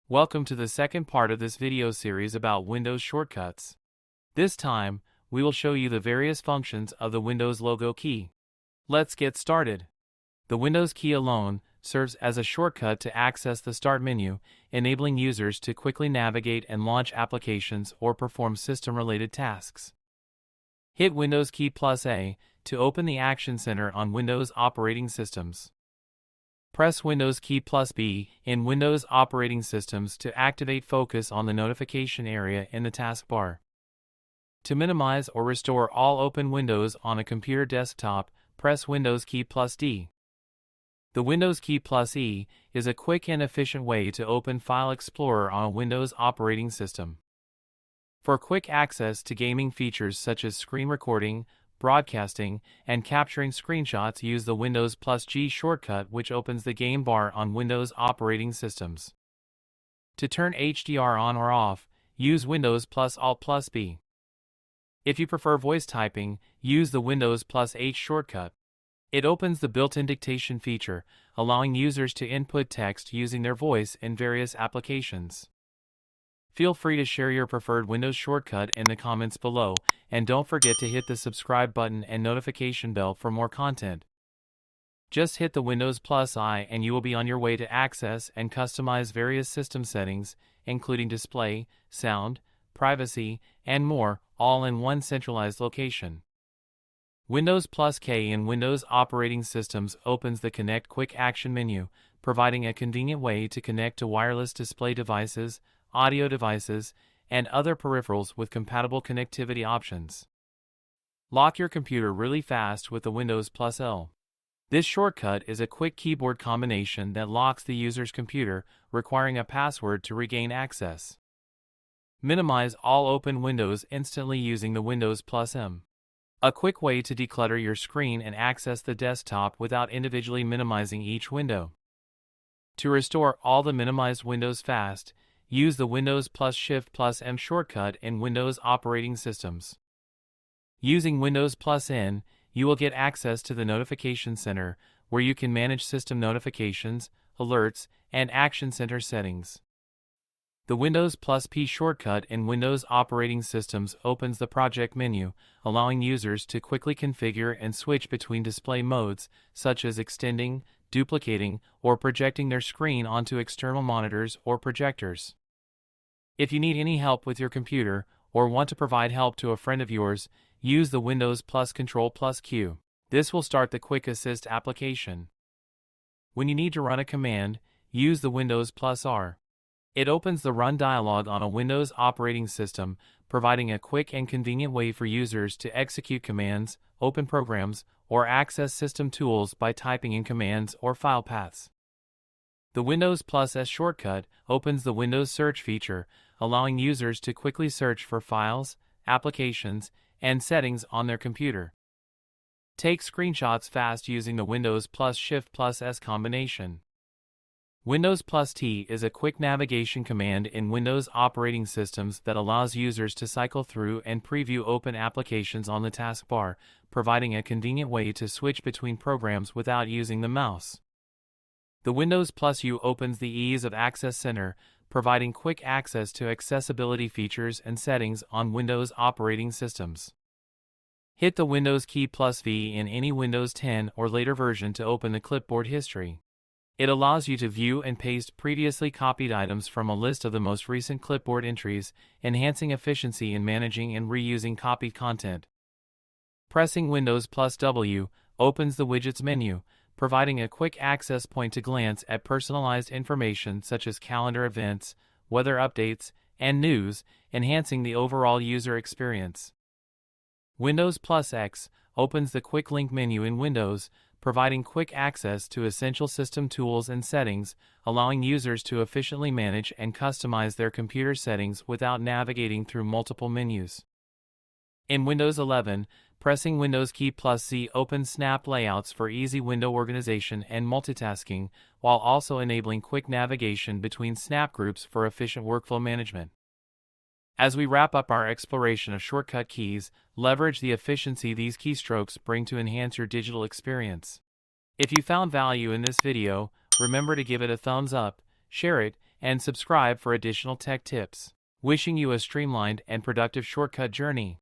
Welcome to the second part of this video series about Windows shortcuts. This time, we will show you the various functions of the Windows logo key. Let's get started. The Windows key alone serves as a shortcut to access the Start menu, enabling users to quickly navigate and launch applications or perform system-related tasks. Hit Windows key plus A to open the Action Center on Windows operating systems. Press Windows key plus B in Windows operating systems to activate focus on the notification area in the taskbar. To minimize or restore all open windows on a computer desktop, press Windows key plus D. The Windows key plus E is a quick and efficient way to open File Explorer on a Windows operating system. For quick access to gaming features such as screen recording, broadcasting, and capturing screenshots, use the Windows plus G shortcut, which opens the game bar on Windows operating systems. To turn HDR on or off, use Windows plus Alt plus B. If you prefer voice typing, use the Windows plus H shortcut. It opens the built-in dictation feature, allowing users to input text using their voice in various applications. Feel free to share your preferred Windows shortcut in the comments below, and don't forget to hit the subscribe button and notification bell for more content. Just hit the Windows plus I and you will be on your way to access and customize various system settings, including display, sound, privacy, and more, all in one centralized location. Windows plus K in Windows operating systems opens the Connect Quick Action menu, providing a convenient way to connect to wireless display devices, audio devices, and other peripherals with compatible connectivity options. Lock your computer really fast with the Windows plus L. This shortcut is a quick keyboard combination that locks the user's computer, requiring a password to regain access. Minimize all open windows instantly using the Windows plus M. A quick way to declutter your screen and access the desktop without individually minimizing each window. To restore all the minimized windows fast, use the Windows plus Shift plus M shortcut in Windows operating systems. Using Windows plus N, you will get access to the Notification Center, where you can manage system notifications, alerts, and Action Center settings. The Windows plus P shortcut in Windows operating systems opens the Project menu, allowing users to quickly configure and switch between display modes, such as extending, duplicating, or projecting their screen onto external monitors or projectors. If you need any help with your computer, or want to provide help to a friend of yours, use the Windows plus Ctrl plus Q. This will start the Quick Assist application. When you need to run a command, use the Windows plus R. It opens the Run dialog on a Windows operating system, providing a quick and convenient way for users to execute commands, open programs, or access system tools by typing in commands or file paths. The Windows plus S shortcut opens the Windows search feature, allowing users to quickly search for files, applications, and settings on their computer. Take screenshots fast using the Windows plus Shift plus S combination. Windows plus T is a quick navigation command in Windows operating systems that allows users to cycle through and preview open applications on the taskbar, providing a convenient way to switch between programs without using the mouse. The Windows plus U opens the ease of Access Center, providing quick access to accessibility features and settings on Windows operating systems. Hit the Windows key plus V in any Windows 10 or later version to open the clipboard history. It allows you to view and paste previously copied items from a list of the most recent clipboard entries, enhancing efficiency in managing and reusing copied content. Pressing Windows plus W opens the Widgets menu, providing a quick access point to glance at personalized information such as calendar events, weather updates, and news, enhancing the overall user experience. Windows plus X opens the Quick Link menu in Windows, providing quick access to essential system tools and settings, allowing users to efficiently manage and customize their computer settings without navigating through multiple menus. In Windows 11, pressing Windows key plus Z opens Snap Layouts for easy window organization and multitasking, while also enabling quick navigation between snap groups for efficient workflow management. As we wrap up our exploration of shortcut keys, leverage the efficiency these keystrokes bring to enhance your digital experience. If you found value in this video, remember to give it a thumbs up, share it, and subscribe for additional tech tips. Wishing you a streamlined and productive shortcut journey.